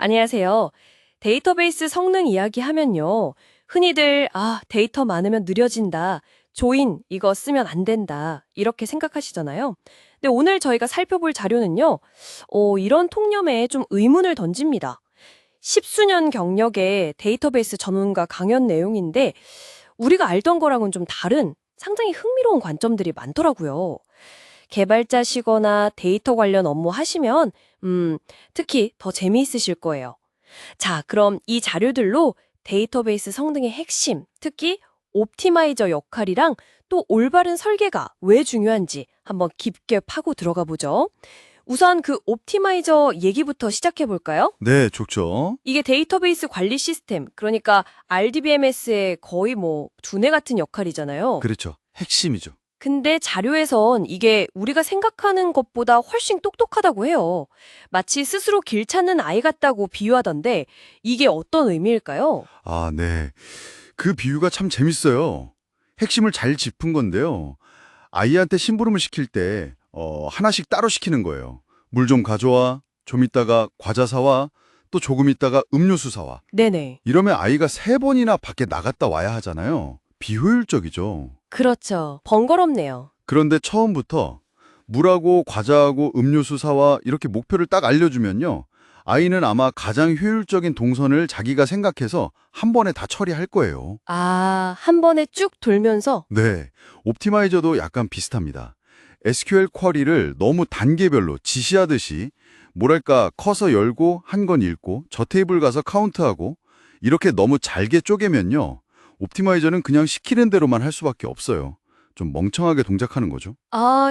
안녕하세요. 데이터베이스 성능 이야기 하면요. 흔히들, 데이터 많으면 느려진다. 조인, 이거 쓰면 안 된다. 이렇게 생각하시잖아요. 근데 오늘 저희가 살펴볼 자료는요. 이런 통념에 좀 의문을 던집니다. 십수년 경력의 데이터베이스 전문가 강연 내용인데, 우리가 알던 거랑은 좀 다른 상당히 흥미로운 관점들이 많더라고요. 개발자시거나 데이터 관련 업무 하시면, 특히 더 재미있으실 거예요. 자, 그럼 이 자료들로 데이터베이스 성능의 핵심, 특히 옵티마이저 역할이랑 또 올바른 설계가 왜 중요한지 한번 깊게 파고 들어가 보죠. 우선 그 옵티마이저 얘기부터 시작해 볼까요? 네, 좋죠. 이게 데이터베이스 관리 시스템, 그러니까 RDBMS의 거의 두뇌 같은 역할이잖아요. 그렇죠. 핵심이죠. 근데 자료에선 이게 우리가 생각하는 것보다 훨씬 똑똑하다고 해요. 마치 스스로 길 찾는 아이 같다고 비유하던데 이게 어떤 의미일까요? 아, 네. 그 비유가 참 재밌어요. 핵심을 잘 짚은 건데요. 아이한테 심부름을 시킬 때 하나씩 따로 시키는 거예요. 물 좀 가져와, 좀 있다가 과자 사와, 또 조금 있다가 음료수 사와. 네네. 이러면 아이가 3번이나 밖에 나갔다 와야 하잖아요. 비효율적이죠. 그렇죠. 번거롭네요. 그런데 처음부터 물하고 과자하고 음료수 사와 이렇게 목표를 딱 알려주면요. 아이는 아마 가장 효율적인 동선을 자기가 생각해서 한 번에 다 처리할 거예요. 한 번에 쭉 돌면서 네, 옵티마이저도 약간 비슷합니다. SQL 쿼리를 너무 단계별로 지시하듯이 뭐랄까 커서 열고 한 건 읽고 저 테이블 가서 카운트하고 이렇게 너무 잘게 쪼개면요. 옵티마이저는 그냥 시키는 대로만 할 수밖에 없어요. 좀 멍청하게 동작하는 거죠.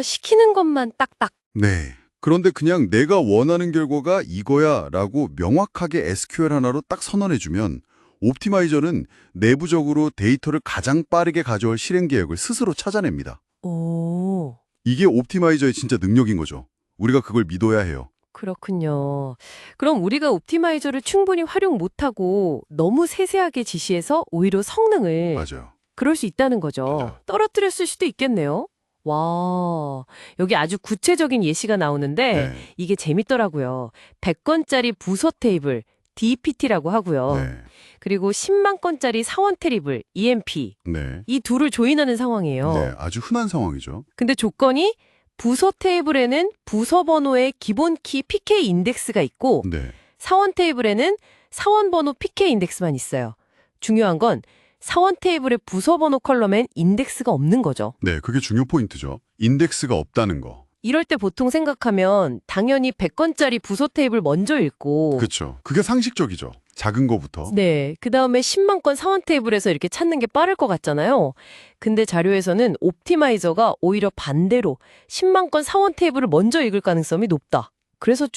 시키는 것만 딱딱. 네. 그런데 그냥 내가 원하는 결과가 이거야 라고 명확하게 SQL 하나로 딱 선언해주면 옵티마이저는 내부적으로 데이터를 가장 빠르게 가져올 실행 계획을 스스로 찾아냅니다. 오, 이게 옵티마이저의 진짜 능력인 거죠. 우리가 그걸 믿어야 해요. 그렇군요. 그럼 우리가 옵티마이저를 충분히 활용 못하고 너무 세세하게 지시해서 오히려 성능을 맞아요. 그럴 수 있다는 거죠. 맞아요. 떨어뜨렸을 수도 있겠네요. 와, 여기 아주 구체적인 예시가 나오는데 네. 이게 재밌더라고요. 100건짜리 부서 테이블, DPT라고 하고요. 네. 그리고 10만 건짜리 사원 테이블, EMP. 네. 이 둘을 조인하는 상황이에요. 네. 아주 흔한 상황이죠. 근데 조건이 부서 테이블에는 부서 번호의 기본 키 PK 인덱스가 있고 네. 사원 테이블에는 사원 번호 PK 인덱스만 있어요. 중요한 건 사원 테이블의 부서 번호 컬럼엔 인덱스가 없는 거죠. 네. 그게 중요 포인트죠. 인덱스가 없다는 거. 이럴 때 보통 생각하면 당연히 100건짜리 부서 테이블 먼저 읽고 그렇죠. 그게 상식적이죠. 작은 거부터. 네, 그다음에 10만 건 사원 테이블에서 이렇게 찾는 게 빠를 것 같잖아요. 근데 자료에서는 옵티마이저가 오히려 반대로 10만 건 사원 테이블을 먼저 읽을 가능성이 높다. 그래서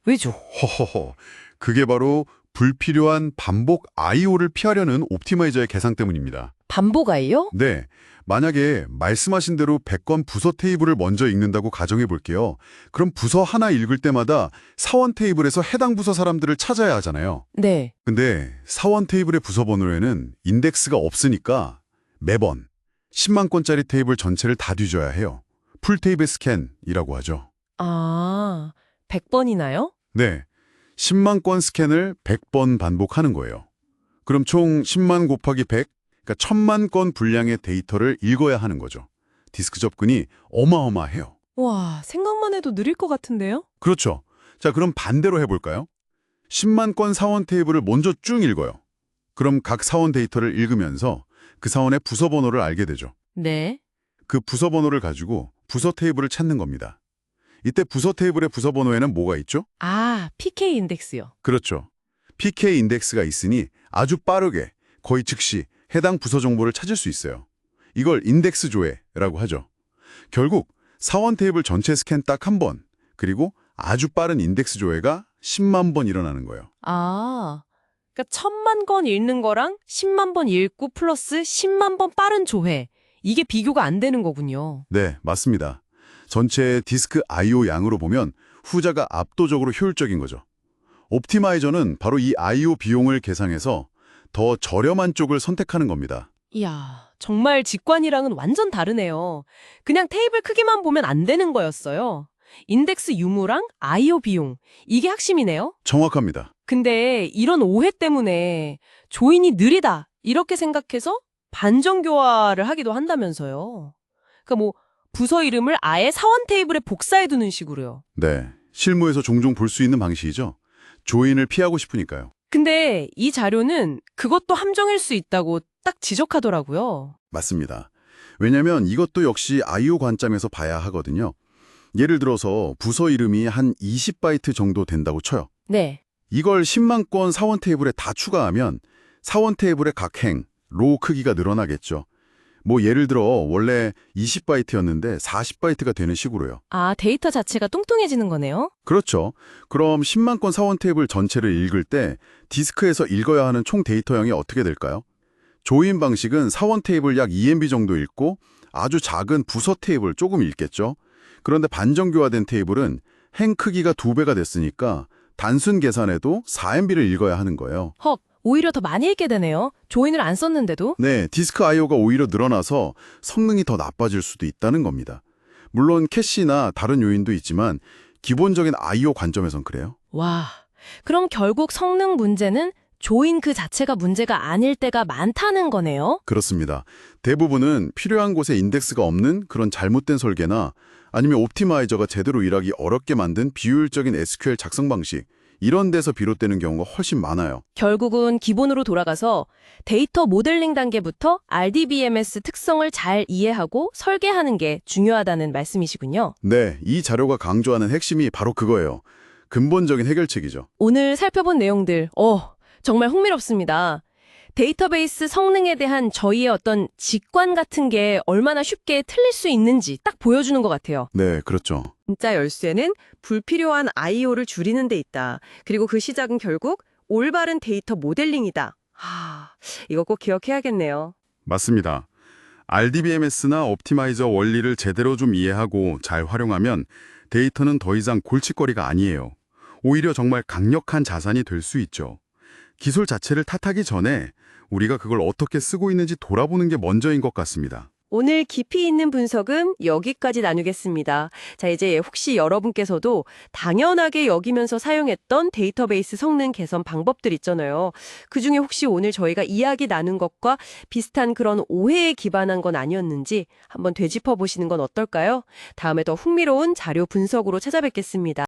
왜죠? 허허허. 그게 바로 불필요한 반복 I/O를 피하려는 옵티마이저의 계산 때문입니다. 반복 아이요? 네. 만약에 말씀하신 대로 100건 부서 테이블을 먼저 읽는다고 가정해 볼게요. 그럼 부서 하나 읽을 때마다 사원 테이블에서 해당 부서 사람들을 찾아야 하잖아요. 네. 근데 사원 테이블의 부서 번호에는 인덱스가 없으니까 매번 10만 건짜리 테이블 전체를 다 뒤져야 해요. 풀 테이블 스캔이라고 하죠. 100번이나요? 네. 10만 건 스캔을 100번 반복하는 거예요. 그럼 총 10만 곱하기 100, 그러니까 1000만 건 분량의 데이터를 읽어야 하는 거죠. 디스크 접근이 어마어마해요. 와, 생각만 해도 느릴 것 같은데요? 그렇죠. 자, 그럼 반대로 해볼까요? 10만 건 사원 테이블을 먼저 쭉 읽어요. 그럼 각 사원 데이터를 읽으면서 그 사원의 부서 번호를 알게 되죠. 네. 그 부서 번호를 가지고 부서 테이블을 찾는 겁니다. 이때 부서 테이블의 부서 번호에는 뭐가 있죠? PK 인덱스요. 그렇죠. PK 인덱스가 있으니 아주 빠르게 거의 즉시 해당 부서 정보를 찾을 수 있어요. 이걸 인덱스 조회라고 하죠. 결국 사원 테이블 전체 스캔 딱 한 번, 그리고 아주 빠른 인덱스 조회가 10만 번 일어나는 거예요. 그러니까 1000만 건 읽는 거랑 10만 번 읽고 플러스 10만 번 빠른 조회. 이게 비교가 안 되는 거군요. 네, 맞습니다. 전체 디스크 I/O 양으로 보면 후자가 압도적으로 효율적인 거죠. 옵티마이저는 바로 이 I/O 비용을 계상해서 더 저렴한 쪽을 선택하는 겁니다. 이야, 정말 직관이랑은 완전 다르네요. 그냥 테이블 크기만 보면 안 되는 거였어요. 인덱스 유무랑 I/O 비용. 이게 핵심이네요. 정확합니다. 근데 이런 오해 때문에 조인이 느리다 이렇게 생각해서 반전 교화를 하기도 한다면서요. 그러니까 뭐 부서 이름을 아예 사원 테이블에 복사해 두는 식으로요. 네, 실무에서 종종 볼 수 있는 방식이죠. 조인을 피하고 싶으니까요. 근데 이 자료는 그것도 함정일 수 있다고 딱 지적하더라고요. 맞습니다. 왜냐하면 이것도 역시 I/O 관점에서 봐야 하거든요. 예를 들어서 부서 이름이 한 20바이트 정도 된다고 쳐요. 네. 이걸 10만 건 사원 테이블에 다 추가하면 사원 테이블의 각 행, 로 크기가 늘어나겠죠. 뭐 예를 들어 원래 20바이트였는데 40바이트가 되는 식으로요. 아, 데이터 자체가 뚱뚱해지는 거네요? 그렇죠. 그럼 10만 건 사원 테이블 전체를 읽을 때 디스크에서 읽어야 하는 총 데이터량이 어떻게 될까요? 조인 방식은 사원 테이블 약 2MB 정도 읽고 아주 작은 부서 테이블 조금 읽겠죠. 그런데 반전 교화된 테이블은 행 크기가 2배가 됐으니까 단순 계산해도 4MB를 읽어야 하는 거예요. 헉, 오히려 더 많이 읽게 되네요. 조인을 안 썼는데도. 네, 디스크 I/O가 오히려 늘어나서 성능이 더 나빠질 수도 있다는 겁니다. 물론 캐시나 다른 요인도 있지만 기본적인 I/O 관점에선 그래요. 와, 그럼 결국 성능 문제는 조인 그 자체가 문제가 아닐 때가 많다는 거네요? 그렇습니다. 대부분은 필요한 곳에 인덱스가 없는 그런 잘못된 설계나 아니면 옵티마이저가 제대로 일하기 어렵게 만든 비효율적인 SQL 작성 방식, 이런 데서 비롯되는 경우가 훨씬 많아요. 결국은 기본으로 돌아가서 데이터 모델링 단계부터 RDBMS 특성을 잘 이해하고 설계하는 게 중요하다는 말씀이시군요. 네, 이 자료가 강조하는 핵심이 바로 그거예요. 근본적인 해결책이죠. 오늘 살펴본 내용들, 정말 흥미롭습니다. 데이터베이스 성능에 대한 저희의 어떤 직관 같은 게 얼마나 쉽게 틀릴 수 있는지 딱 보여주는 것 같아요. 네, 그렇죠. 진짜 열쇠는 불필요한 I/O를 줄이는 데 있다. 그리고 그 시작은 결국 올바른 데이터 모델링이다. 이거 꼭 기억해야겠네요. 맞습니다. RDBMS나 옵티마이저 원리를 제대로 좀 이해하고 잘 활용하면 데이터는 더 이상 골칫거리가 아니에요. 오히려 정말 강력한 자산이 될 수 있죠. 기술 자체를 탓하기 전에 우리가 그걸 어떻게 쓰고 있는지 돌아보는 게 먼저인 것 같습니다. 오늘 깊이 있는 분석은 여기까지 나누겠습니다. 자, 이제 혹시 여러분께서도 당연하게 여기면서 사용했던 데이터베이스 성능 개선 방법들 있잖아요. 그중에 혹시 오늘 저희가 이야기 나눈 것과 비슷한 그런 오해에 기반한 건 아니었는지 한번 되짚어 보시는 건 어떨까요? 다음에 더 흥미로운 자료 분석으로 찾아뵙겠습니다.